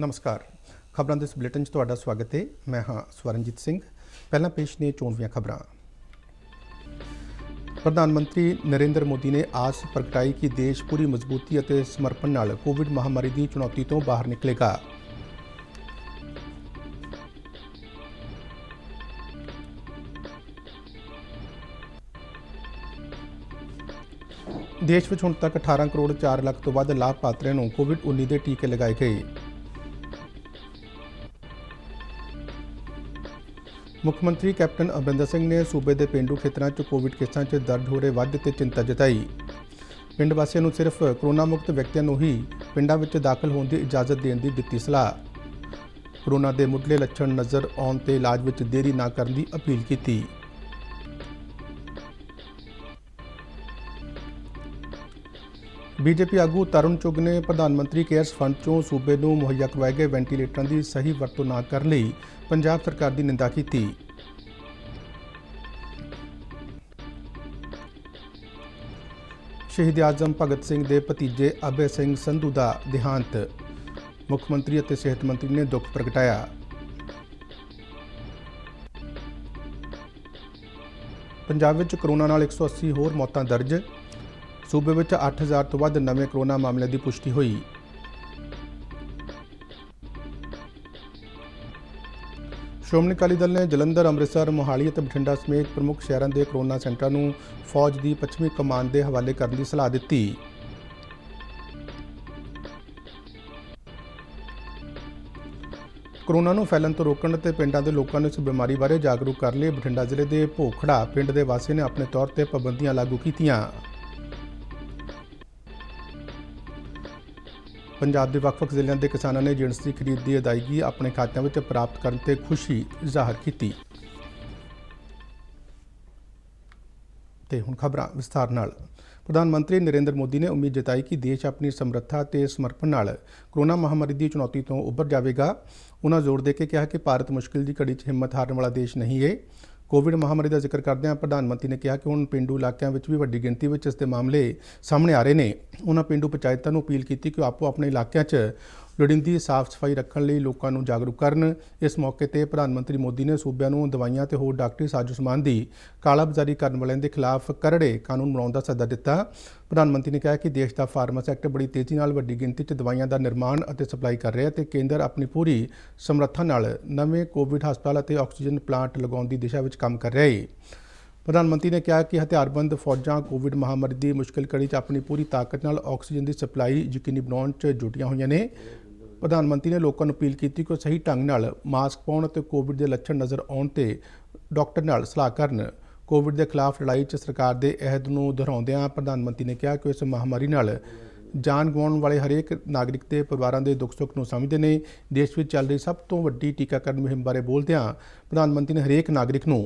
नमस्कार। खबरों के इस बुलेटिन तुहाडा स्वागत है। मैं हाँ स्वरणजीत सिंह। पहला पेश ने चोणवीं खबरां। प्रधानमंत्री नरेंद्र मोदी ने आस प्रगटाई कि देश पूरी मजबूती और समर्पण नाल कोविड महामारी की चुनौती तो बाहर निकलेगा। देश में हुण तक 18 करोड़ 4 लाख तो वध लाभपात्रियों को कोविड-19 के टीके लगाए गए। मुख्यमंत्री कैप्टन अमरिंदर सिंह ने सूबे के पेंडू खेतरों च कोविड केसां च दर्ज हो रहे वाधे ते चिंता जताई। पिंड वासियों को सिर्फ कोरोना मुक्त व्यक्तियों को ही पिंडों में दाखिल होने की इजाजत देने की दित्ती सलाह। कोरोना के मुढ़ले लक्षण नज़र आने ते इलाज में देरी ना करने की अपील की। बीजेपी आगू तरुण चुग ने प्रधानमंत्री केयर्स फंड चों सूबे को मुहैया करवाए गए वेंटीलेटरों की सही वरतों ना करने लई पंजाब सरकार की निंदा की। शहीद आजम भगत सिंह के भतीजे अभय सिंह संधू का देहांत। मुख्यमंत्री और सेहत मंत्री ने दुख प्रगटाया। पंजाब में कोरोना नाल 180 होर मौतां दर्ज। सूबे में 8000 तो वध नवे कोरोना मामलों की पुष्टि हुई। श्रोमणी अकाली दल ने जलंधर, अमृतसर, मोहाली और बठिंडा समेत प्रमुख शहरों के कोरोना सेंटरों को फौज की पश्चिमी कमान के हवाले करने की सलाह दी। कोरोना को फैलन तो रोकने ते पिंडों के लोगों को इस बीमारी बारे जागरूक करने लिए बठिंडा जिले के भोखड़ा पिंड के वासियों ने अपने तौर पर पाबंदियां लागू कीतियां। पंजाब के ਵੱਖ-ਵੱਖ ਜ਼ਿਲ੍ਹਿਆਂ के किसानों ने जिणसी खरीद की अदायगी अपने खातों में प्राप्त करने ते खुशी जाहिर की। ते हुण खबरां विस्तार नाल। प्रधानमंत्री नरेंद्र मोदी ने उम्मीद जताई कि देश अपनी समर्था ते समर्पण नाल कोरोना महामारी की चुनौती तो उभर जाएगा। उन्होंने जोर दे के कहा कि भारत मुश्किल की घड़ी 'च हिम्मत हारन वाला देश नहीं है। कोविड महामारी का जिक्र करदਿਆਂ प्रधानमंत्री ने कहा कि हुण पेंडू इलाकों में भी वड्डी गिणती में इसके मामले सामने आ रहे हैं। उन्होंने पेंडू पंचायतों को अपील की कि आपो अपने इलाकों च लोड़ींदी साफ सफाई रखने लिए लोगों को जागरूक करन। इस मौके पर प्रधानमंत्री मोदी ने सूबे को दवाइयां ते होर डॉक्टरी साजो समान की कालाबाजारी करने वालों के खिलाफ करड़े कानून बनाने का सੱਦਾ दिता। प्रधानमंत्री ने कहा कि देश का फार्मा सैक्टर बड़ी तेज़ी नाल वड्डी गिणती च दवाइयां का निर्माण और सप्लाई कर रहा है तो केंद्र अपनी पूरी समर्था नाल नवे कोविड हस्पताल और ऑक्सीजन प्लांट लगाने की दिशा में काम कर रहा है। प्रधानमंत्री ने कहा कि हथियारबंद फौजां कोविड महामारी की मुश्किल घड़ी च अपनी पूरी ताकत नाल ऑक्सीजन की सप्लाई यकीनी बनाने च जुटियां हुई ने। प्रधानमंत्री ने लोगों को अपील की कि वो सही ढंग नाल मास्क पाउण ते कोविड के लक्षण नज़र आने ते डॉक्टर नाल सलाह करन। कोविड के खिलाफ लड़ाई च सरकार के अहद को दोहराउंदिਆਂ प्रधानमंत्री ने कहा कि इस महामारी नाल जान गवाउण वाले हरेक नागरिक के परिवारों के दुख सुख को समझते हैं। देश में चल रही सब तो वड्डी टीकाकरण मुहिम बारे बोलदਿਆਂ प्रधानमंत्री ने हरेक नागरिक को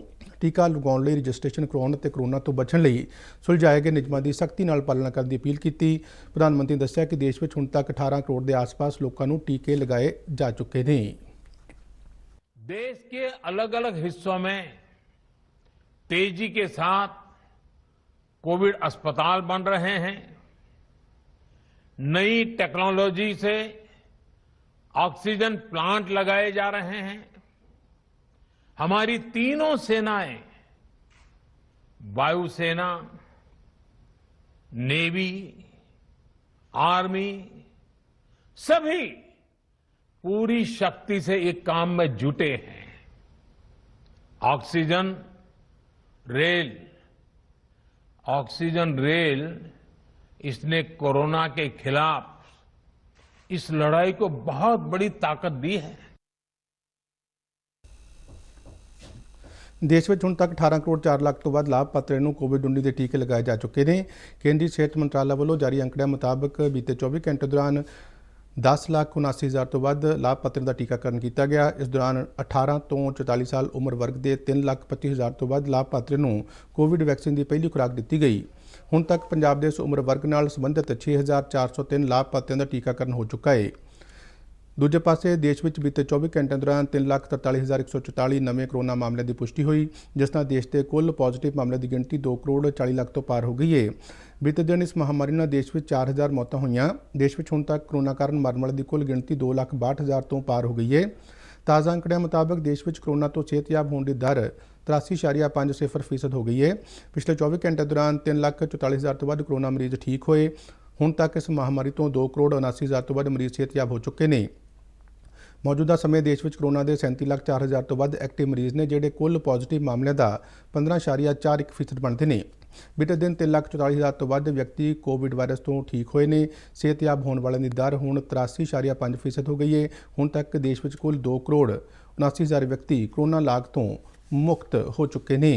टीका लगाने लिए रजिस्ट्रेशन करवाने ते कोरोना तो बचने लिए सुलझाए गए नियमों की सख्ती नाल पालना करने की अपील की। प्रधानमंत्री ने दस्सिया कि देश में हुण तक 18 करोड़ के आसपास लोगों को टीके लगाए जा चुके हैं। देश के अलग अलग हिस्सों में तेजी के साथ कोविड अस्पताल बन रहे हैं। नई टेक्नोलॉजी से ऑक्सीजन प्लांट लगाए जा रहे हैं। हमारी तीनों सेनाएं, वायुसेना, नेवी, आर्मी, सभी पूरी शक्ति से एक काम में जुटे हैं। ऑक्सीजन रेल इसने कोरोना के खिलाफ इस लड़ाई को बहुत बड़ी ताकत दी है। देश में हुण तक 18 करोड़ 4 लाख तो वध लाभपात्रियों को कोविड-19 के टीके लगाए जा चुके हैं। केंद्रीय सेहत मंत्रालय वालों जारी अंकड़ियां मुताबक बीते 24 घंटे दौरान 10,79,000 तो वध लाभपात्रियों का टीकाकरण किया गया। इस दौरान 18 तो 44 साल उम्र वर्ग के 3,25,000 तो वध लाभपात्रियों को कोविड वैक्सीन की पहली खुराक दी गई। हुण तक पंजाब के इस उम्र वर्ग नाल संबंधित 6,403 लाभपात्रियों का टीकाकरण हो चुका है। ਦੂਜੇ ਪਾਸੇ ਦੇਸ਼ ਵਿੱਚ ਬੀਤੇ 24 ਘੰਟਿਆਂ ਦੌਰਾਨ 3,43,144 ਨਵੇਂ ਕੋਰੋਨਾ ਮਾਮਲਿਆਂ ਦੀ ਪੁਸ਼ਟੀ ਹੋਈ, ਜਿਸ ਨਾਲ ਦੇਸ਼ ਦੇ ਕੁੱਲ ਪੋਜ਼ਿਟਿਵ ਮਾਮਲਿਆਂ ਦੀ ਗਿਣਤੀ 2 ਕਰੋੜ 40 ਲੱਖ ਤੋਂ ਪਾਰ ਹੋ ਗਈ ਹੈ। ਬੀਤੇ ਦਿਨ ਇਸ ਮਹਾਮਾਰੀ ਨਾਲ ਦੇਸ਼ ਵਿੱਚ 4,000 ਮੌਤਾਂ ਹੋਈਆਂ। ਦੇਸ਼ ਵਿੱਚ ਹੁਣ ਤੱਕ ਕੋਰੋਨਾ ਕਾਰਨ ਮਰਨ ਵਾਲਿਆਂ ਦੀ ਕੁੱਲ ਗਿਣਤੀ 2,62,000 ਤੋਂ ਪਾਰ ਹੋ ਗਈ ਹੈ। ਤਾਜ਼ਾ ਅੰਕੜਿਆਂ ਮੁਤਾਬਕ ਦੇਸ਼ ਵਿੱਚ ਕੋਰੋਨਾ ਤੋਂ ਸਿਹਤਯਾਬ ਹੋਣ ਦੀ ਦਰ 83.50% ਹੋ ਗਈ ਹੈ। ਪਿਛਲੇ 24 ਘੰਟਿਆਂ ਦੌਰਾਨ 3,44,000 ਤੋਂ ਵੱਧ ਕੋਰੋਨਾ ਮਰੀਜ਼ ਠੀਕ ਹੋਏ। ਹੁਣ ਤੱਕ ਇਸ ਮਹਾਮਾਰੀ ਤੋਂ 2 ਕਰੋੜ 79,000 ਤੋਂ ਵੱਧ ਮਰੀਜ਼ ਸਿਹਤਯਾਬ ਹੋ ਚੁੱਕੇ ਨੇ। ਮੌਜੂਦਾ ਸਮੇਂ ਦੇਸ਼ ਵਿੱਚ ਕੋਰੋਨਾ ਦੇ 37,04,000 ਤੋਂ ਵੱਧ ਐਕਟਿਵ ਮਰੀਜ਼ ਨੇ, ਜਿਹੜੇ ਕੁੱਲ ਪੋਜ਼ਿਟਿਵ ਮਾਮਲਿਆਂ ਦਾ 15.41% ਬਣਦੇ ਨੇ। ਬੀਤੇ ਦਿਨ 3,44,000 ਤੋਂ ਵੱਧ ਵਿਅਕਤੀ ਕੋਵਿਡ ਵਾਇਰਸ ਤੋਂ ਠੀਕ ਹੋਏ ਨੇ। ਸਿਹਤਯਾਬ ਹੋਣ ਵਾਲਿਆਂ ਦੀ ਦਰ ਹੁਣ 83.5% ਹੋ ਗਈ ਹੈ। ਹੁਣ ਤੱਕ ਦੇਸ਼ ਵਿੱਚ ਕੁੱਲ 2 ਕਰੋੜ 79,000 ਵਿਅਕਤੀ ਕੋਰੋਨਾ ਲਾਗ ਤੋਂ ਮੁਕਤ ਹੋ ਚੁੱਕੇ ਨੇ।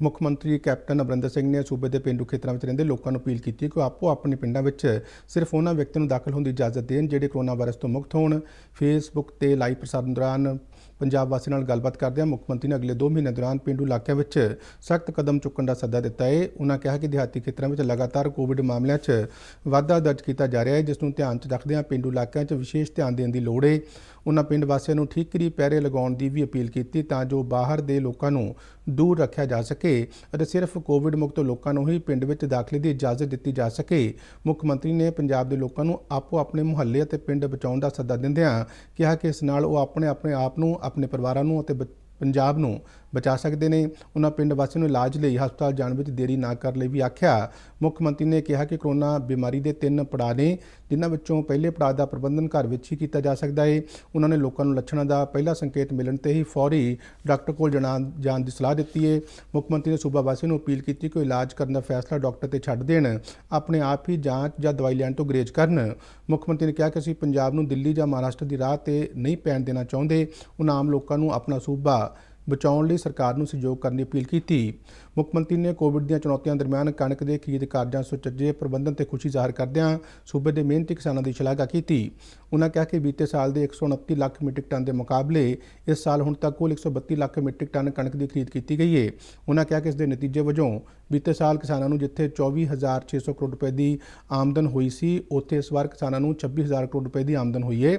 ਮੁੱਖ ਮੰਤਰੀ ਕੈਪਟਨ ਅਮਰਿੰਦਰ ਸਿੰਘ ਨੇ ਸੂਬੇ ਦੇ ਪੇਂਡੂ ਖੇਤਰਾਂ ਵਿੱਚ ਰਹਿੰਦੇ ਲੋਕਾਂ ਨੂੰ ਅਪੀਲ ਕੀਤੀ ਕਿ ਉਹ ਆਪੋ ਆਪਣੇ ਪਿੰਡਾਂ ਵਿੱਚ ਸਿਰਫ ਉਹਨਾਂ ਵਿਅਕਤੀਆਂ ਨੂੰ ਦਾਖਲ ਹੋਣ ਦੀ ਇਜਾਜ਼ਤ ਦੇਣ ਜਿਹੜੇ ਕੋਰੋਨਾ ਵਾਇਰਸ ਤੋਂ ਮੁਕਤ ਹੋਣ। ਫੇਸਬੁੱਕ ਤੇ ਲਾਈਵ ਪ੍ਰਸਾਰਣ ਦੌਰਾਨ ਪੰਜਾਬ ਵਾਸੀਆਂ ਨਾਲ ਗੱਲਬਾਤ ਕਰਦਿਆਂ ਮੁੱਖ ਮੰਤਰੀ ਨੇ ਅਗਲੇ 2 ਮਹੀਨਿਆਂ ਦੌਰਾਨ ਪੇਂਡੂ ਇਲਾਕਿਆਂ ਵਿੱਚ ਸਖਤ ਕਦਮ ਚੁੱਕਣ ਦਾ ਸੱਦਾ ਦਿੱਤਾ ਹੈ। ਉਹਨਾਂ ਕਿਹਾ ਕਿ ਦਿਹਾਤੀ ਖੇਤਰਾਂ ਵਿੱਚ ਲਗਾਤਾਰ ਕੋਵਿਡ ਮਾਮਲਿਆਂ 'ਚ ਵਾਧਾ ਦਰਜ ਕੀਤਾ ਜਾ ਰਿਹਾ ਹੈ, ਜਿਸ ਨੂੰ ਧਿਆਨ 'ਚ ਰੱਖਦਿਆਂ ਪੇਂਡੂ ਇਲਾਕਿਆਂ 'ਚ ਵਿਸ਼ੇਸ਼ ਧਿਆਨ ਦੇਣ ਦੀ ਲੋੜ ਹੈ। ਉਹਨਾਂ ਪਿੰਡ ਵਾਸੀਆਂ ਨੂੰ ਠੀਕਰੀ ਪਹਿਰੇ ਲਗਾਉਣ ਦੀ ਵੀ ਅਪੀਲ ਕੀਤੀ ਤਾਂ ਜੋ ਬਾਹਰ ਦੇ ਲੋਕਾਂ ਨੂੰ ਦੂਰ ਰੱਖਿਆ ਜਾ ਸਕੇ ਅਤੇ ਸਿਰਫ ਕੋਵਿਡ ਮੁਕਤ ਲੋਕਾਂ ਨੂੰ ਹੀ ਪਿੰਡ ਵਿੱਚ ਦਾਖਲੇ ਦੀ ਇਜਾਜ਼ਤ ਦਿੱਤੀ ਜਾ ਸਕੇ। ਮੁੱਖ ਮੰਤਰੀ ਨੇ ਪੰਜਾਬ ਦੇ ਲੋਕਾਂ ਨੂੰ ਆਪੋ ਆਪਣੇ ਮੁਹੱਲੇ ਅਤੇ ਪਿੰਡ ਬਚਾਉਣ ਦਾ ਸੱਦਾ ਦਿੰਦਿਆਂ ਕਿਹਾ ਕਿ ਇਸ ਨਾਲ ਉਹ ਆਪਣੇ ਆਪ ਨੂੰ, ਆਪਣੇ ਪਰਿਵਾਰਾਂ ਨੂੰ ਅਤੇ ਪੰਜਾਬ ਨੂੰ ਬਚਾ ਸਕਦੇ ਨੇ। ਉਹਨਾਂ ਪਿੰਡ ਵਾਸੀਆਂ ਨੂੰ ਇਲਾਜ ਲਈ ਹਸਪਤਾਲ ਜਾਣ ਵਿੱਚ ਦੇਰੀ ਨਾ ਕਰਨ ਲਈ ਵੀ ਆਖਿਆ। ਮੁੱਖ ਮੰਤਰੀ ਨੇ ਕਿਹਾ ਕਿ ਕੋਰੋਨਾ ਬਿਮਾਰੀ ਦੇ 3 ਪੜਾਅ ਨੇ, ਜਿਨ੍ਹਾਂ ਵਿੱਚੋਂ ਪਹਿਲੇ ਪੜਾਅ ਦਾ ਪ੍ਰਬੰਧਨ ਘਰ ਵਿੱਚ ਹੀ ਕੀਤਾ ਜਾ ਸਕਦਾ ਹੈ। ਉਹਨਾਂ ਨੇ ਲੋਕਾਂ ਨੂੰ ਲੱਛਣਾਂ ਦਾ ਪਹਿਲਾ ਸੰਕੇਤ ਮਿਲਣ ਤੇ ਹੀ ਫੌਰੀ ਡਾਕਟਰ ਕੋਲ ਜਾਣ ਦੀ ਸਲਾਹ ਦਿੱਤੀ ਹੈ। ਮੁੱਖ ਮੰਤਰੀ ਨੇ ਸੂਬਾ ਵਾਸੀਆਂ ਨੂੰ ਅਪੀਲ ਕੀਤੀ ਕਿ ਉਹ ਇਲਾਜ ਕਰਨ ਦਾ ਫੈਸਲਾ ਡਾਕਟਰ ਤੇ ਛੱਡ ਦੇਣ, ਆਪਣੇ ਆਪ ਹੀ ਜਾਂਚ ਜਾਂ ਦਵਾਈ ਲੈਣ ਤੋਂ ਗੁਰੇਜ਼ ਕਰਨ। ਮੁੱਖ ਮੰਤਰੀ ਨੇ ਕਿਹਾ ਕਿ ਅਸੀਂ ਪੰਜਾਬ ਨੂੰ ਦਿੱਲੀ ਜਾਂ ਮਹਾਰਾਸ਼ਟਰ ਦੀ ਰਾਹ ਤੇ ਨਹੀਂ ਪੈਣ ਦੇਣਾ ਚਾਹੁੰਦੇ। ਉਹਨਾਂ ਆਮ ਲੋਕਾਂ ਨੂੰ ਆਪਣਾ ਸੂਬਾ ਬਚਾਉਣ ਲਈ ਸਰਕਾਰ ਨੂੰ ਸਹਿਯੋਗ ਕਰਨ ਦੀ ਅਪੀਲ ਕੀਤੀ। ਮੁੱਖ ਮੰਤਰੀ ਨੇ ਕੋਵਿਡ ਦੀਆਂ ਚੁਣੌਤੀਆਂ ਦਰਮਿਆਨ ਕਣਕ ਦੇ ਖਰੀਦ ਕਾਰਜਾਂ ਸੁਚੱਜੇ ਪ੍ਰਬੰਧਨ ਤੇ ਖੁਸ਼ੀ ਜ਼ਾਹਰ ਕਰਦਿਆਂ ਸੂਬੇ ਦੇ ਮਿਹਨਤੀ ਕਿਸਾਨਾਂ ਦੀ ਸ਼ਲਾਘਾ ਕੀਤੀ। ਉਹਨਾਂ ਕਿਹਾ ਕਿ ਬੀਤੇ ਸਾਲ ਦੇ 129 ਲੱਖ ਮੀਟ੍ਰਿਕ ਟਨ ਦੇ ਮੁਕਾਬਲੇ ਇਸ ਸਾਲ ਹੁਣ ਤੱਕ ਕੁੱਲ 132 ਲੱਖ ਮੀਟ੍ਰਿਕ ਟਨ ਕਣਕ ਦੀ ਖਰੀਦ ਕੀਤੀ ਗਈ ਹੈ। ਉਹਨਾਂ ਕਿਹਾ ਕਿ ਇਸ ਦੇ ਨਤੀਜੇ ਵਜੋਂ ਬੀਤੇ ਸਾਲ ਕਿਸਾਨਾਂ ਨੂੰ ਜਿੱਥੇ 24,600 ਕਰੋੜ ਰੁਪਏ ਦੀ ਆਮਦਨ ਹੋਈ ਸੀ, ਉੱਥੇ ਇਸ ਵਾਰ ਕਿਸਾਨਾਂ ਨੂੰ 26,000 ਕਰੋੜ ਰੁਪਏ ਦੀ ਆਮਦਨ ਹੋਈ ਹੈ।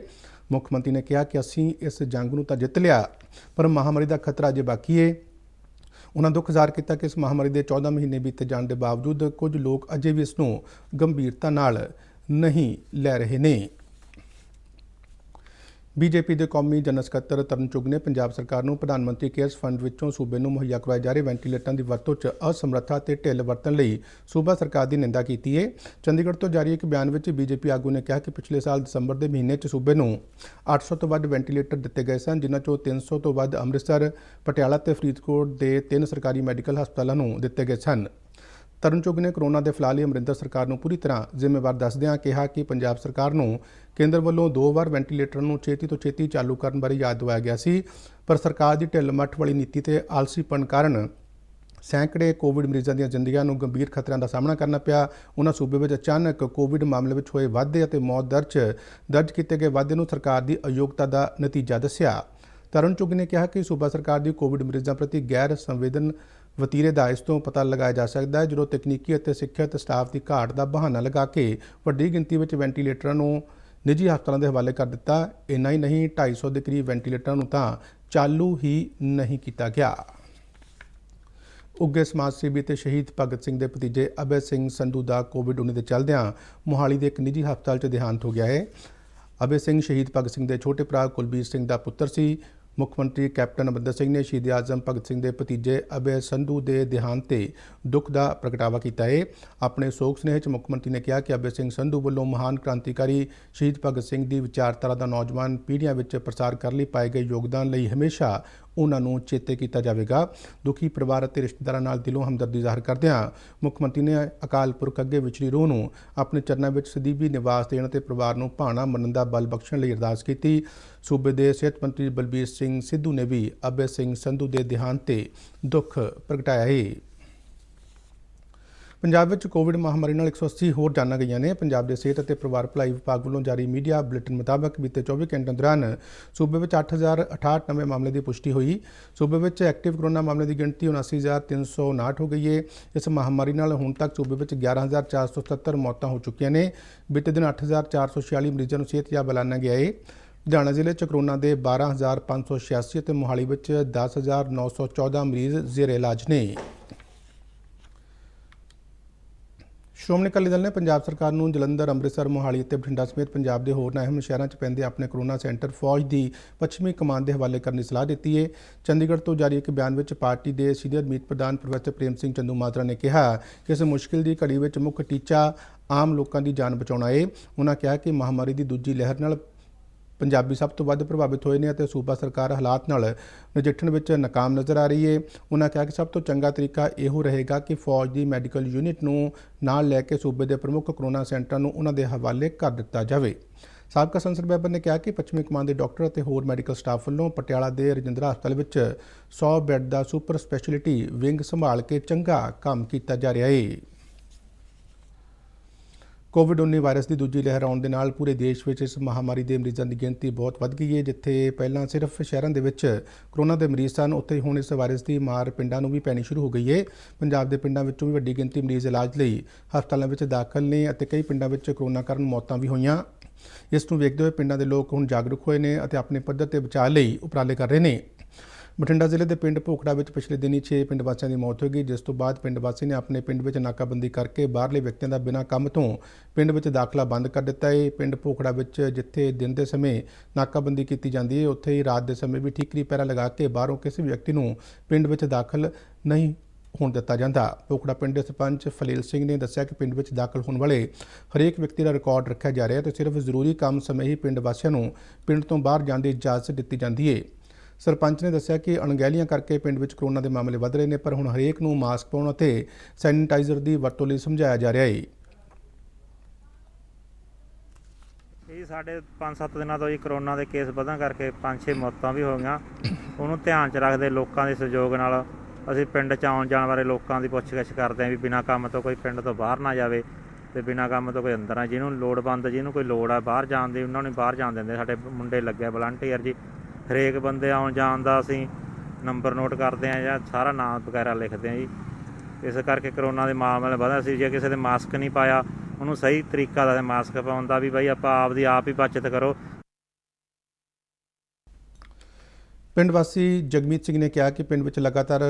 ਮੁੱਖ ਮੰਤਰੀ ਨੇ ਕਿਹਾ ਕਿ ਅਸੀਂ ਇਸ ਜੰਗ ਨੂੰ ਤਾਂ ਜਿੱਤ ਲਿਆ, ਪਰ ਮਹਾਮਾਰੀ ਦਾ ਖਤਰਾ ਅਜੇ ਬਾਕੀ ਹੈ। ਉਹਨਾਂ ਦੁੱਖ ਜ਼ਾਹਰ ਕੀਤਾ ਕਿ ਇਸ ਮਹਾਮਾਰੀ ਦੇ 14 ਮਹੀਨੇ ਬੀਤੇ ਜਾਣ ਦੇ ਬਾਵਜੂਦ ਕੁਝ ਲੋਕ ਅਜੇ ਵੀ ਇਸ ਨੂੰ ਗੰਭੀਰਤਾ ਨਾਲ ਨਹੀਂ ਲੈ ਰਹੇ ਨੇ। ਬੀਜੇਪੀ ਦੇ ਕੌਮੀ ਜਨਰਲ ਸਕੱਤਰ ਤਰਨ ਚੁੱਘ ਨੇ ਪੰਜਾਬ ਸਰਕਾਰ ਨੂੰ ਪ੍ਰਧਾਨ ਮੰਤਰੀ ਕੇਅਰਸ ਫੰਡ ਵਿੱਚੋਂ ਸੂਬੇ ਨੂੰ ਮੁਹੱਈਆ ਕਰਵਾਏ ਜਾ ਰਹੇ ਵੈਂਟੀਲੇਟਰਾਂ ਦੀ ਵਰਤੋਂ 'ਚ ਅਸਮਰੱਥਾ ਤੇ ਢਿੱਲ ਵਰਤਣ ਲਈ ਸੂਬਾ ਸਰਕਾਰ ਦੀ ਨਿੰਦਾ ਕੀਤੀ ਹੈ। ਚੰਡੀਗੜ੍ਹ ਤੋਂ ਜਾਰੀ ਇੱਕ ਬਿਆਨ ਵਿੱਚ ਬੀਜੇਪੀ ਆਗੂ ਨੇ ਕਿਹਾ ਕਿ ਪਿਛਲੇ ਸਾਲ ਦਸੰਬਰ ਦੇ ਮਹੀਨੇ 'ਚ ਸੂਬੇ ਨੂੰ 800 ਤੋਂ ਵੱਧ ਵੈਂਟੀਲੇਟਰ ਦਿੱਤੇ ਗਏ ਸਨ, ਜਿਨ੍ਹਾਂ 'ਚੋਂ 300 ਤੋਂ ਵੱਧ ਅੰਮ੍ਰਿਤਸਰ, ਪਟਿਆਲਾ ਤੇ ਫਰੀਦਕੋਟ ਦੇ 3 ਸਰਕਾਰੀ ਮੈਡੀਕਲ ਹਸਪਤਾਲਾਂ ਨੂੰ ਦਿੱਤੇ ਗਏ ਸਨ। ਤਰਨ ਚੁੱਘ ਨੇ ਕੋਰੋਨਾ ਦੇ ਫੈਲਾਅ ਲਈ ਅਮਰਿੰਦਰ ਸਰਕਾਰ ਨੂੰ ਪੂਰੀ ਤਰ੍ਹਾਂ ਜ਼ਿੰਮੇਵਾਰ ਦੱਸਦਿਆਂ ਕਿਹਾ ਕਿ ਪੰਜਾਬ ਸਰਕਾਰ ਨੂੰ ਕੇਂਦਰ ਵੱਲੋਂ 2 ਵਾਰ ਵੈਂਟੀਲੇਟਰ ਨੂੰ ਛੇਤੀ ਤੋਂ ਛੇਤੀ ਚਾਲੂ ਕਰਨ ਬਾਰੇ ਯਾਦ ਦਿਵਾਇਆ ਗਿਆ ਸੀ, ਪਰ ਸਰਕਾਰ ਦੀ ਢਿੱਲ ਮੱਠ ਵਾਲੀ ਨੀਤੀ ਤੇ ਆਲਸੀਪਣ ਕਾਰਨ ਸੈਂਕੜੇ ਕੋਵਿਡ ਮਰੀਜ਼ਾਂ ਦੀਆਂ ਜ਼ਿੰਦਗੀਆਂ ਨੂੰ ਗੰਭੀਰ ਖਤਰਿਆਂ ਦਾ ਸਾਹਮਣਾ ਕਰਨਾ ਪਿਆ। ਉਹਨਾਂ ਸੂਬੇ ਵਿੱਚ ਅਚਾਨਕ ਕੋਵਿਡ ਮਾਮਲੇ ਵਿੱਚ ਹੋਏ ਵਾਧੇ ਅਤੇ ਮੌਤ ਦਰਜ ਕੀਤੇ ਗਏ ਵਾਧੇ ਨੂੰ ਸਰਕਾਰ ਦੀ ਅਯੋਗਤਾ ਦਾ ਨਤੀਜਾ ਦੱਸਿਆ। ਤਰਨ ਚੁੱਘ ਨੇ ਕਿਹਾ ਕਿ ਸੂਬਾ ਸਰਕਾਰ ਦੀ ਕੋਵਿਡ ਮਰੀਜ਼ਾਂ ਪ੍ਰਤੀ ਗੈਰ ਸੰਵੇਦਨ ਵਤੀਰੇ ਦਾ ਇਸ ਤੋਂ ਪਤਾ ਲਗਾਇਆ ਜਾ ਸਕਦਾ ਹੈ, ਜਦੋਂ ਤਕਨੀਕੀ ਅਤੇ ਸਿੱਖਿਅਤ ਸਟਾਫ ਦੀ ਘਾਟ ਦਾ ਬਹਾਨਾ ਲਗਾ ਕੇ ਵੱਡੀ ਗਿਣਤੀ ਵਿੱਚ ਵੈਂਟੀਲੇਟਰਾਂ ਨੂੰ ਨਿੱਜੀ ਹਸਪਤਾਲਾਂ ਦੇ ਹਵਾਲੇ ਕਰ ਦਿੱਤਾ। ਇੰਨਾ ਹੀ ਨਹੀਂ, 250 ਦੇ ਕਰੀਬ ਵੈਂਟੀਲੇਟਰਾਂ ਨੂੰ ਤਾਂ ਚਾਲੂ ਹੀ ਨਹੀਂ ਕੀਤਾ ਗਿਆ। ਉੱਘੇ ਸਮਾਜ ਸੇਵੀ ਤੇ ਸ਼ਹੀਦ ਭਗਤ ਸਿੰਘ ਦੇ ਭਤੀਜੇ ਅਭੈ ਸਿੰਘ ਸੰਧੂ ਦਾ ਕੋਵਿਡ-19 ਦੇ ਚੱਲਦਿਆਂ ਮੋਹਾਲੀ ਦੇ ਇੱਕ ਨਿੱਜੀ ਹਸਪਤਾਲ 'ਚ ਦੇਹਾਂਤ ਹੋ ਗਿਆ ਹੈ। ਅਭੈ ਸਿੰਘ ਸ਼ਹੀਦ ਭਗਤ ਸਿੰਘ ਦੇ ਛੋਟੇ ਭਰਾ ਕੁਲਬੀਰ ਸਿੰਘ ਦਾ ਪੁੱਤਰ ਸੀ। ਮੁੱਖ ਮੰਤਰੀ ਕੈਪਟਨ ਅਮਰਿੰਦਰ ਸਿੰਘ ਨੇ ਸ਼ਹੀਦ ਆਜ਼ਮ ਭਗਤ ਸਿੰਘ ਦੇ ਭਤੀਜੇ ਅਭੈ ਸੰਧੂ ਦੇ ਦੇਹਾਂਤ ਤੇ ਦੁੱਖ ਦਾ ਪ੍ਰਗਟਾਵਾ ਕੀਤਾ ਹੈ। ਆਪਣੇ ਸੋਗ ਸੁਨੇਹੇ 'ਚ ਮੁੱਖ ਮੰਤਰੀ ਨੇ ਕਿਹਾ ਕਿ ਅਭੈ ਸਿੰਘ ਸੰਧੂ ਵੱਲੋਂ ਮਹਾਨ ਕ੍ਰਾਂਤੀਕਾਰੀ ਸ਼ਹੀਦ ਭਗਤ ਸਿੰਘ ਦੀ ਵਿਚਾਰਧਾਰਾ ਦਾ ਨੌਜਵਾਨ ਪੀੜ੍ਹੀਆਂ ਵਿੱਚ ਪ੍ਰਸਾਰ ਕਰਨ ਲਈ ਪਾਏ ਗਏ ਯੋਗਦਾਨ ਲਈ ਹਮੇਸ਼ਾ ਉਹਨਾਂ ਨੂੰ ਚੇਤੇ ਕੀਤਾ ਜਾਵੇਗਾ। ਦੁਖੀ ਪਰਿਵਾਰ ਅਤੇ ਰਿਸ਼ਤੇਦਾਰਾਂ ਨਾਲ ਦਿਲੋਂ ਹਮਦਰਦੀ ਜ਼ਾਹਰ ਕਰਦਿਆਂ ਮੁੱਖ ਮੰਤਰੀ ਨੇ ਅਕਾਲ ਪੁਰਖ ਅੱਗੇ ਵਿਛੜੀ ਰੂਹ ਨੂੰ ਆਪਣੇ ਚਰਨਾਂ ਵਿੱਚ ਸਦੀਵੀ ਨਿਵਾਸ ਦੇਣ ਅਤੇ ਪਰਿਵਾਰ ਨੂੰ ਭਾਣਾ ਮੰਨਣ ਦਾ ਬਲ ਬਖਸ਼ਣ ਲਈ ਅਰਦਾਸ ਕੀਤੀ। ਸੂਬੇ ਦੇ ਸਿਹਤ ਮੰਤਰੀ ਬਲਬੀਰ ਸਿੰਘ ਸਿੱਧੂ ਨੇ ਵੀ ਅਭੈ ਸਿੰਘ ਸੰਧੂ ਦੇ ਦੇਹਾਂਤ ਤੇ ਦੁੱਖ ਪ੍ਰਗਟਾਇਆ ਹੈ। ਪੰਜਾਬ ਵਿੱਚ ਕੋਵਿਡ ਮਹਾਮਾਰੀ ਨਾਲ 180 ਹੋਰ ਜਾਨਾਂ ਗਈਆਂ ਨੇ। ਪੰਜਾਬ ਦੇ ਸਿਹਤ ਅਤੇ ਪਰਿਵਾਰ ਭਲਾਈ ਵਿਭਾਗ ਵੱਲੋਂ ਜਾਰੀ ਮੀਡੀਆ ਬੁਲੇਟਿਨ ਮੁਤਾਬਕ ਬੀਤੇ 24 ਘੰਟਿਆਂ ਦੌਰਾਨ ਸੂਬੇ ਵਿੱਚ 8068 ਨਵੇਂ ਮਾਮਲੇ ਦੀ ਪੁਸ਼ਟੀ ਹੋਈ। ਸੂਬੇ ਵਿੱਚ ਐਕਟਿਵ ਕੋਰੋਨਾ ਮਾਮਲੇ ਦੀ ਗਿਣਤੀ 79359 ਹੋ ਗਈ ਹੈ। ਇਸ ਮਹਾਮਾਰੀ ਨਾਲ ਹੁਣ ਤੱਕ ਸੂਬੇ ਵਿੱਚ 11477 ਮੌਤਾਂ ਹੋ ਚੁੱਕੀਆਂ ਨੇ। ਬੀਤੇ ਦਿਨ 8446 ਮਰੀਜ਼ਾਂ ਨੂੰ ਸਿਹਤਯਾਬ ਐਲਾਨਿਆ ਗਿਆ ਹੈ। ਲੁਧਿਆਣਾ ਜ਼ਿਲ੍ਹੇ 'ਚ ਕੋਰੋਨਾ ਦੇ 12586 ਅਤੇ ਮੋਹਾਲੀ ਵਿੱਚ 10914 ਮਰੀਜ਼ ਜ਼ੇਰੇ ਇਲਾਜ ਨੇ। ਸ਼੍ਰੋਮਣੀ ਅਕਾਲੀ ਦਲ ਨੇ ਪੰਜਾਬ ਸਰਕਾਰ ਨੂੰ ਜਲੰਧਰ, ਅੰਮ੍ਰਿਤਸਰ, ਮੋਹਾਲੀ ਅਤੇ ਬਠਿੰਡਾ ਸਮੇਤ ਪੰਜਾਬ ਦੇ ਹੋਰ ਅਹਿਮ ਸ਼ਹਿਰਾਂ 'ਚ ਪੈਂਦੇ ਆਪਣੇ ਕੋਰੋਨਾ ਸੈਂਟਰ ਫੌਜ ਦੀ ਪੱਛਮੀ ਕਮਾਨ ਦੇ ਹਵਾਲੇ ਕਰਨ ਦੀ ਸਲਾਹ ਦਿੱਤੀ ਹੈ। ਚੰਡੀਗੜ੍ਹ ਤੋਂ ਜਾਰੀ ਇੱਕ ਬਿਆਨ ਵਿੱਚ ਪਾਰਟੀ ਦੇ ਸੀਨੀਅਰ ਮੀਤ ਪ੍ਰਧਾਨ ਪ੍ਰੋਫੈਸਰ ਪ੍ਰੇਮ ਸਿੰਘ ਚੰਦੂਮਾਜਰਾ ਨੇ ਕਿਹਾ ਕਿ ਇਸ ਮੁਸ਼ਕਿਲ ਦੀ ਘੜੀ ਵਿੱਚ ਮੁੱਖ ਟੀਚਾ ਆਮ ਲੋਕਾਂ ਦੀ ਜਾਨ ਬਚਾਉਣਾ ਹੈ। ਉਨ੍ਹਾਂ ਕਿਹਾ ਕਿ ਮਹਾਮਾਰੀ ਦੀ ਦੂਜੀ ਲਹਿਰ ਨਾਲ ਪੰਜਾਬੀ ਸਭ ਤੋਂ ਵੱਧ ਪ੍ਰਭਾਵਿਤ ਹੋਏ ਨੇ ਅਤੇ ਸੂਬਾ ਸਰਕਾਰ ਹਾਲਾਤ ਨਾਲ ਨਜਿੱਠਣ ਵਿੱਚ ਨਾਕਾਮ ਨਜ਼ਰ ਆ ਰਹੀ ਹੈ। ਉਨ੍ਹਾਂ ਕਿਹਾ ਕਿ ਸਭ ਤੋਂ ਚੰਗਾ ਤਰੀਕਾ ਇਹੋ ਰਹੇਗਾ ਕਿ ਫੌਜ ਦੀ ਮੈਡੀਕਲ ਯੂਨਿਟ ਨੂੰ ਨਾਲ ਲੈ ਕੇ ਸੂਬੇ ਦੇ ਪ੍ਰਮੁੱਖ ਕੋਰੋਨਾ ਸੈਂਟਰਾਂ ਨੂੰ ਉਹਨਾਂ ਦੇ ਹਵਾਲੇ ਕਰ ਦਿੱਤਾ ਜਾਵੇ। ਸਾਬਕਾ ਸੰਸਦ ਮੈਂਬਰ ਨੇ ਕਿਹਾ ਕਿ ਪੱਛਮੀ ਕਮਾਨ ਦੇ ਡਾਕਟਰ ਅਤੇ ਹੋਰ ਮੈਡੀਕਲ ਸਟਾਫ ਵੱਲੋਂ ਪਟਿਆਲਾ ਦੇ ਰਜਿੰਦਰਾ ਹਸਪਤਾਲ ਵਿੱਚ 100 ਬੈੱਡ ਦਾ ਸੁਪਰ ਸਪੈਸ਼ਲਿਟੀ ਵਿੰਗ ਸੰਭਾਲ ਕੇ ਚੰਗਾ ਕੰਮ ਕੀਤਾ ਜਾ ਰਿਹਾ ਹੈ। ਕੋਵਿਡ-19 ਵਾਇਰਸ ਦੀ ਦੂਜੀ ਲਹਿਰ ਆਉਣ ਦੇ ਨਾਲ ਪੂਰੇ ਦੇਸ਼ ਵਿੱਚ ਇਸ ਮਹਾਮਾਰੀ ਦੇ ਮਰੀਜ਼ਾਂ ਦੀ ਗਿਣਤੀ ਬਹੁਤ ਵੱਧ ਗਈ ਹੈ। ਜਿੱਥੇ ਪਹਿਲਾਂ ਸਿਰਫ ਸ਼ਹਿਰਾਂ ਦੇ ਵਿੱਚ ਕੋਰੋਨਾ ਦੇ ਮਰੀਜ਼ ਸਨ, ਉੱਥੇ ਹੁਣ ਇਸ ਵਾਇਰਸ ਦੀ ਮਾਰ ਪਿੰਡਾਂ ਨੂੰ ਵੀ ਪੈਣੀ ਸ਼ੁਰੂ ਹੋ ਗਈ ਹੈ। ਪੰਜਾਬ ਦੇ ਪਿੰਡਾਂ ਵਿੱਚੋਂ ਵੀ ਵੱਡੀ ਗਿਣਤੀ ਮਰੀਜ਼ ਇਲਾਜ ਲਈ ਹਸਪਤਾਲਾਂ ਵਿੱਚ ਦਾਖਲ ਨੇ ਅਤੇ ਕਈ ਪਿੰਡਾਂ ਵਿੱਚ ਕੋਰੋਨਾ ਕਾਰਨ ਮੌਤਾਂ ਵੀ ਹੋਈਆਂ। ਇਸ ਨੂੰ ਵੇਖਦੇ ਹੋਏ ਪਿੰਡਾਂ ਦੇ ਲੋਕ ਹੁਣ ਜਾਗਰੂਕ ਹੋਏ ਨੇ ਅਤੇ ਆਪਣੇ ਪੱਧਰ ਤੇ ਬਚਾਅ ਲਈ ਉਪਰਾਲੇ ਕਰ ਰਹੇ ਨੇ। ਬਠਿੰਡਾ ਜ਼ਿਲ੍ਹੇ ਦੇ ਪਿੰਡ ਭੋਖੜਾ ਵਿੱਚ ਪਿਛਲੇ ਦਿਨੀ 6 ਪਿੰਡ ਵਾਸੀਆਂ ਦੀ ਮੌਤ ਹੋ ਗਈ, ਜਿਸ ਤੋਂ ਬਾਅਦ ਪਿੰਡ ਵਾਸੀ ਨੇ ਆਪਣੇ ਪਿੰਡ ਵਿੱਚ ਨਾਕਾਬੰਦੀ ਕਰਕੇ ਬਾਹਰਲੇ ਵਿਅਕਤੀਆਂ ਦਾ ਬਿਨਾਂ ਕੰਮ ਤੋਂ ਪਿੰਡ ਵਿੱਚ ਦਾਖਲਾ ਬੰਦ ਕਰ ਦਿੱਤਾ ਹੈ। ਪਿੰਡ ਭੋਖੜਾ ਵਿੱਚ ਜਿੱਥੇ ਦਿਨ ਦੇ ਸਮੇਂ ਨਾਕਾਬੰਦੀ ਕੀਤੀ ਜਾਂਦੀ ਹੈ, ਉੱਥੇ ਹੀ ਰਾਤ ਦੇ ਸਮੇਂ ਵੀ ਠੀਕਰੀ ਪਹਿਰਾ ਲਗਾ ਕੇ ਬਾਹਰੋਂ ਕਿਸੇ ਵੀ ਵਿਅਕਤੀ ਨੂੰ ਪਿੰਡ ਵਿੱਚ ਦਾਖਲ ਨਹੀਂ ਹੋਣ ਦਿੱਤਾ ਜਾਂਦਾ। ਭੋਖੜਾ ਪਿੰਡ ਦੇ ਸਰਪੰਚ ਫਲੀਲ ਸਿੰਘ ਨੇ ਦੱਸਿਆ ਕਿ ਪਿੰਡ ਵਿੱਚ ਦਾਖਲ ਹੋਣ ਵਾਲੇ ਹਰੇਕ ਵਿਅਕਤੀ ਦਾ ਰਿਕਾਰਡ ਰੱਖਿਆ ਜਾ ਰਿਹਾ ਤੇ ਸਿਰਫ ਜ਼ਰੂਰੀ ਕੰਮ ਸਮੇਂ ਹੀ ਪਿੰਡ ਵਾਸੀਆਂ ਨੂੰ ਪਿੰਡ ਤੋਂ ਬਾਹਰ ਜਾਣ ਦੀ ਇਜਾਜ਼ਤ ਦਿੱਤੀ ਜਾਂਦੀ ਹੈ। ਸਰਪੰਚ ਨੇ ਦੱਸਿਆ ਕਿ ਅਣਗਹਿਲੀਆਂ ਕਰਕੇ ਪਿੰਡ ਵਿੱਚ ਕੋਰੋਨਾ ਦੇ ਮਾਮਲੇ ਵੱਧ ਰਹੇ ਨੇ, ਪਰ ਹੁਣ ਹਰੇਕ ਨੂੰ ਮਾਸਕ ਪਾਉਣ ਅਤੇ ਸੈਨੀਟਾਈਜ਼ਰ ਦੀ ਵਰਤੋਂ ਲਈ ਸਮਝਾਇਆ ਜਾ ਰਿਹਾ ਹੈ। ਇਹ ਸਾਡੇ 5-7 ਦਿਨਾਂ ਤੋਂ ਜੀ ਕਰੋਨਾ ਦੇ ਕੇਸ ਵਧਣ ਕਰਕੇ 5-6 ਮੌਤਾਂ ਵੀ ਹੋ ਗਈਆਂ। ਉਹਨੂੰ ਧਿਆਨ 'ਚ ਰੱਖਦੇ ਲੋਕਾਂ ਦੇ ਸਹਿਯੋਗ ਨਾਲ ਅਸੀਂ ਪਿੰਡ 'ਚ ਆਉਣ ਜਾਣ ਬਾਰੇ ਲੋਕਾਂ ਦੀ ਪੁੱਛਗਿੱਛ ਕਰਦੇ ਹਾਂ ਵੀ ਬਿਨਾਂ ਕੰਮ ਤੋਂ ਕੋਈ ਪਿੰਡ ਤੋਂ ਬਾਹਰ ਨਾ ਜਾਵੇ ਤੇ ਬਿਨਾਂ ਕੰਮ ਤੋਂ ਕੋਈ ਅੰਦਰ ਆ। ਜਿਹਨੂੰ ਲੋੜਵੰਦ, ਜਿਹਨੂੰ ਕੋਈ ਲੋੜ ਆ ਬਾਹਰ ਜਾਣ ਦੀ, ਉਹਨਾਂ ਨੂੰ ਬਾਹਰ ਜਾਣ ਦਿੰਦੇ। ਸਾਡੇ ਮੁੰਡੇ ਲੱਗੇ ਵਲੰਟੀਅਰ ਜੀ, ਹਰੇਕ ਬੰਦੇ ਆਉਣ ਜਾਣ ਦਾ ਅਸੀਂ ਨੰਬਰ ਨੋਟ ਕਰਦੇ ਹਾਂ ਜਾਂ ਸਾਰਾ ਨਾਮ ਵਗੈਰਾ ਲਿਖਦੇ ਹਾਂ ਜੀ। ਇਸ ਕਰਕੇ ਕਰੋਨਾ ਦੇ ਮਾਮਲੇ ਵਧਾ ਸੀ। ਜੇ ਕਿਸੇ ਦੇ ਮਾਸਕ ਨਹੀਂ ਪਾਇਆ, ਉਹਨੂੰ ਸਹੀ ਤਰੀਕਾ ਦਾ ਮਾਸਕ ਪਾਉਣ ਦਾ ਵੀ ਬਾਈ ਆਪਾਂ ਆਪਦੀ ਆਪ ਹੀ ਬਚਤ ਕਰੋ। ਪਿੰਡ ਵਾਸੀ ਜਗਮੀਤ ਸਿੰਘ ਨੇ ਕਿਹਾ ਕਿ ਪਿੰਡ ਵਿੱਚ ਲਗਾਤਾਰ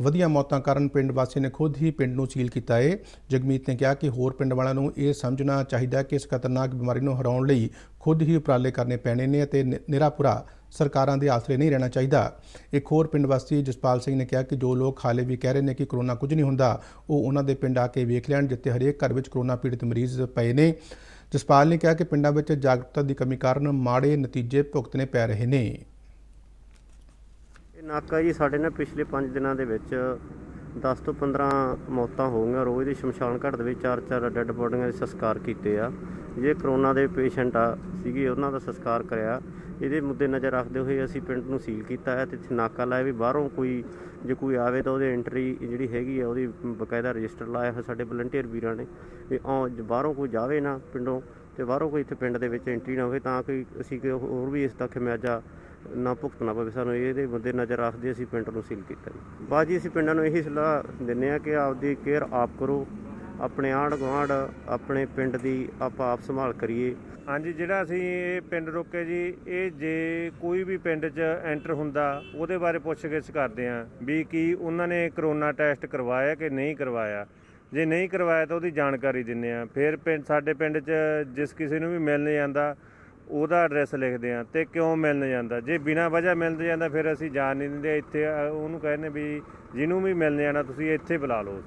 ਵਧੀਆਂ ਮੌਤਾਂ ਕਾਰਨ ਪਿੰਡ ਵਾਸੀ ਨੇ ਖੁਦ ਹੀ ਪਿੰਡ ਨੂੰ ਸੀਲ ਕੀਤਾ ਹੈ। ਜਗਮੀਤ ਨੇ ਕਿਹਾ ਕਿ ਹੋਰ ਪਿੰਡ ਵਾਲਿਆਂ ਨੂੰ ਇਹ ਸਮਝਣਾ ਚਾਹੀਦਾ ਕਿ ਇਸ ਖਤਰਨਾਕ ਬਿਮਾਰੀ ਨੂੰ ਹਰਾਉਣ ਲਈ ਖੁਦ ਹੀ ਉਪਰਾਲੇ ਕਰਨੇ ਪੈਣੇ ਨੇ ਅਤੇ ਨਿਰਾਪੁਰਾ ਸਰਕਾਰਾਂ ਦੇ ਆਸਰੇ ਨਹੀਂ ਰਹਿਣਾ ਚਾਹੀਦਾ। ਇੱਕ ਹੋਰ ਪਿੰਡ ਵਾਸੀ ਜਸਪਾਲ ਸਿੰਘ ਨੇ ਕਿਹਾ ਕਿ ਜੋ ਲੋਕ ਹਾਲੇ ਵੀ ਕਹਿ ਰਹੇ ਨੇ ਕਿ ਕਰੋਨਾ ਕੁਝ ਨਹੀਂ ਹੁੰਦਾ, ਉਹ ਉਹਨਾਂ ਦੇ ਪਿੰਡ ਆ ਕੇ ਵੇਖ ਲੈਣ ਜਿੱਥੇ ਹਰੇਕ ਘਰ ਵਿੱਚ ਕਰੋਨਾ ਪੀੜਤ ਮਰੀਜ਼ ਪਏ ਨੇ। ਜਸਪਾਲ ਨੇ ਕਿਹਾ ਕਿ ਪਿੰਡਾਂ ਵਿੱਚ ਜਾਗਰੂਕਤਾ ਦੀ ਕਮੀ ਕਾਰਨ ਮਾੜੇ ਨਤੀਜੇ ਭੁਗਤਣੇ ਪੈ ਰਹੇ ਨੇ। ਇਹ ਨਾਕਾ ਜੀ ਸਾਡੇ ਨਾਲ ਪਿਛਲੇ 5 ਦਿਨਾਂ ਦੇ ਵਿੱਚ 10 ਤੋਂ 15 ਮੌਤਾਂ ਹੋ ਗਈਆਂ। ਰੋਜ਼ ਦੀ ਸ਼ਮਸ਼ਾਨ ਘਾਟ ਦੇ ਵਿੱਚ 4 ਡੈੱਡ ਬੋਡੀਆਂ ਦੇ ਸੰਸਕਾਰ ਕੀਤੇ ਆ। ਜੇ ਕਰੋਨਾ ਦੇ ਪੇਸ਼ੈਂਟ ਆ ਸੀਗੇ, ਉਹਨਾਂ ਦਾ ਸੰਸਕਾਰ ਕਰਿਆ। ਇਹਦੇ ਮੁੱਦੇ ਨਜ਼ਰ ਰੱਖਦੇ ਹੋਏ ਅਸੀਂ ਪਿੰਡ ਨੂੰ ਸੀਲ ਕੀਤਾ ਹੈ ਅਤੇ ਨਾਕਾ ਲਾਇਆ ਵੀ ਬਾਹਰੋਂ ਜੇ ਕੋਈ ਆਵੇ ਤਾਂ ਉਹਦੀ ਐਂਟਰੀ ਜਿਹੜੀ ਹੈਗੀ ਆ ਉਹਦੀ ਬਕਾਇਦਾ ਰਜਿਸਟਰ ਲਾਇਆ ਹੋਇਆ ਸਾਡੇ ਵਲੰਟੀਅਰ ਵੀਰਾਂ ਨੇ ਵੀ ਬਾਹਰੋਂ ਕੋਈ ਜਾਵੇ ਨਾ ਪਿੰਡੋਂ, ਅਤੇ ਬਾਹਰੋਂ ਕੋਈ ਇੱਥੇ ਪਿੰਡ ਦੇ ਵਿੱਚ ਐਂਟਰੀ ਨਾ ਹੋਵੇ ਤਾਂ ਕਿ ਅਸੀਂ ਹੋਰ ਵੀ ਇਸ ਦਾ ਖਮਿਆਜਾ ਨਾ ਭੁਗਤਣਾ ਪਵੇ ਸਾਨੂੰ। ਇਹਦੇ ਮੁੱਦੇ ਨਜ਼ਰ ਰੱਖਦੇ ਅਸੀਂ ਪਿੰਡ ਨੂੰ ਸੀਲ ਕੀਤਾ ਜੀ। ਬਾਜੀ ਅਸੀਂ ਪਿੰਡਾਂ ਨੂੰ ਇਹੀ ਸਲਾਹ ਦਿੰਦੇ ਹਾਂ ਕਿ ਆਪਦੀ ਕੇਅਰ ਆਪ ਕਰੋ, ਆਪਣੇ ਆਂਢ ਗੁਆਂਢ ਆਪਣੇ ਪਿੰਡ ਦੀ ਆਪਾਂ ਆਪ ਸੰਭਾਲ ਕਰੀਏ। ਹਾਂਜੀ, ਜਿਹੜਾ ਅਸੀਂ ਇਹ ਪਿੰਡ ਰੋਕੇ ਜੀ, ਇਹ ਜੇ ਕੋਈ ਵੀ ਪਿੰਡ 'ਚ ਐਂਟਰ ਹੁੰਦਾ ਉਹਦੇ ਬਾਰੇ ਪੁੱਛਗਿੱਛ ਕਰਦੇ ਹਾਂ ਵੀ ਕੀ ਉਹਨਾਂ ਨੇ ਕਰੋਨਾ ਟੈਸਟ ਕਰਵਾਇਆ ਕਿ ਨਹੀਂ ਕਰਵਾਇਆ। ਜੇ ਨਹੀਂ ਕਰਵਾਇਆ ਤਾਂ ਉਹਦੀ ਜਾਣਕਾਰੀ ਦਿੰਦੇ ਹਾਂ। ਫਿਰ ਸਾਡੇ ਪਿੰਡ 'ਚ ਜਿਸ ਕਿਸੇ ਨੂੰ ਵੀ ਮਿਲਣ ਜਾਂਦਾ ਉਹਦਾ ਐਡਰੈਸ ਲਿਖਦੇ ਹਾਂ ਅਤੇ ਕਿਉਂ ਮਿਲਣ ਜਾਂਦਾ। ਜੇ ਬਿਨਾਂ ਵਜ੍ਹਾ ਮਿਲਣ ਜਾਂਦਾ ਫਿਰ ਅਸੀਂ ਜਾਣ ਨਹੀਂ ਦਿੰਦੇ। ਇੱਥੇ ਉਹਨੂੰ ਕਹਿੰਦੇ ਵੀ ਜਿਹਨੂੰ ਵੀ ਮਿਲਣ ਜਾਣਾ ਤੁਸੀਂ ਇੱਥੇ ਬੁਲਾ ਲਓ।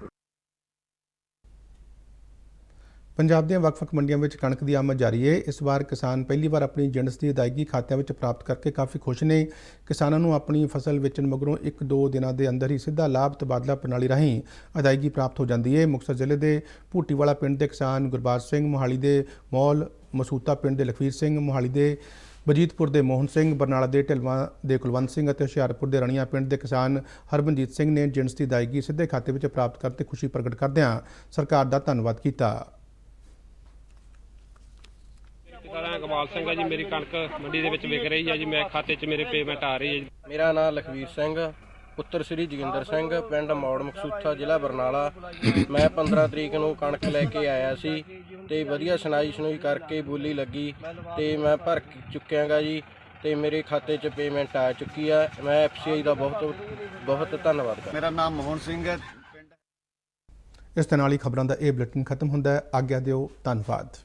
ਪੰਜਾਬ ਦੀਆਂ ਵੱਖ-ਵੱਖ ਮੰਡੀਆਂ ਵਿੱਚ ਕਣਕ ਦੀ ਆਮਦ ਜਾਰੀ ਹੈ। ਇਸ ਵਾਰ ਕਿਸਾਨ ਪਹਿਲੀ ਵਾਰ ਆਪਣੀ ਜਿਣਸ ਦੀ ਅਦਾਇਗੀ ਖਾਤਿਆਂ ਵਿੱਚ ਪ੍ਰਾਪਤ ਕਰਕੇ ਕਾਫੀ ਖੁਸ਼ ਨੇ। ਕਿਸਾਨਾਂ ਨੂੰ ਆਪਣੀ ਫਸਲ ਵੇਚਣ ਮਗਰੋਂ 1-2 ਦਿਨਾਂ ਦੇ ਅੰਦਰ ਹੀ ਸਿੱਧਾ ਲਾਭ ਤਬਾਦਲਾ ਪ੍ਰਣਾਲੀ ਰਾਹੀਂ ਅਦਾਇਗੀ ਪ੍ਰਾਪਤ ਹੋ ਜਾਂਦੀ ਹੈ। ਮੁਕਤਸਰ ਜ਼ਿਲ੍ਹੇ ਦੇ ਭੂਟੀਵਾਲਾ ਪਿੰਡ ਦੇ ਕਿਸਾਨ ਗੁਰਬਾਜ ਸਿੰਘ, ਮੋਹਾਲੀ ਦੇ ਮੌਲ ਮਸੂਤਾ ਪਿੰਡ ਦੇ ਲਖਵੀਰ ਸਿੰਘ, ਮੋਹਾਲੀ ਦੇ ਵਜੀਦਪੁਰ ਦੇ ਮੋਹਨ ਸਿੰਘ, ਬਰਨਾਲਾ ਦੇ ਢਿਲਵਾਂ ਦੇ ਕੁਲਵੰਤ ਸਿੰਘ ਅਤੇ ਹੁਸ਼ਿਆਰਪੁਰ ਦੇ ਰਣੀਆਂ ਪਿੰਡ ਦੇ ਕਿਸਾਨ ਹਰਮਨਜੀਤ ਸਿੰਘ ਨੇ ਜਿਣਸ ਦੀ ਅਦਾਇਗੀ ਸਿੱਧੇ ਖਾਤੇ ਵਿੱਚ ਪ੍ਰਾਪਤ ਕਰਨ ਤੇ ਖੁਸ਼ੀ ਪ੍ਰਗਟ ਕਰਦਿਆਂ ਸਰਕਾਰ ਦਾ ਧੰਨਵਾਦ ਕੀਤਾ। ਮੇਰਾ ਕਮਾਲ ਸਿੰਘ ਹੈ ਜੀ। ਮੇਰੀ ਕਣਕ ਮੰਡੀ ਦੇ ਵਿੱਚ ਵਿਕ ਰਹੀ ਹੈ ਜੀ। ਮੇਰੇ ਖਾਤੇ 'ਚ ਮੇਰੇ ਪੇਮੈਂਟ ਆ ਰਹੀ ਹੈ ਜੀ। ਮੇਰਾ ਨਾਮ ਲਖਵੀਰ ਸਿੰਘ, ਪੁੱਤਰ ਸ੍ਰੀ ਜੋਗਿੰਦਰ ਸਿੰਘ, ਪਿੰਡ ਮੌੜ ਮਕਸੂਥਾ, ਜ਼ਿਲ੍ਹਾ ਬਰਨਾਲਾ। ਮੈਂ 15 ਤਰੀਕ ਨੂੰ ਕਣਕ ਲੈ ਕੇ ਆਇਆ ਸੀ ਤੇ ਵਧੀਆ ਸੁਣਾਈ ਕਰਕੇ ਬੋਲੀ ਲੱਗੀ ਤੇ ਮੈਂ ਭਰ ਚੁੱਕਿਆ ਗਾ ਜੀ ਤੇ ਮੇਰੇ ਖਾਤੇ 'ਚ ਪੇਮੈਂਟ ਆ ਚੁੱਕੀ ਆ। ਮੈਂ FCI ਦਾ ਬਹੁਤ ਧੰਨਵਾਦ ਕਰਦਾ। ਮੇਰਾ ਨਾਮ ਮੋਹਨ ਸਿੰਘ ਹੈ। ਇਸ ਦੇ ਨਾਲ ਹੀ ਖਬਰਾਂ ਦਾ ਇਹ ਬੁਲੇਟਿਨ ਖਤਮ ਹੁੰਦਾ ਹੈ। ਆਗਿਆ ਦਿਓ। ਧੰਨਵਾਦ।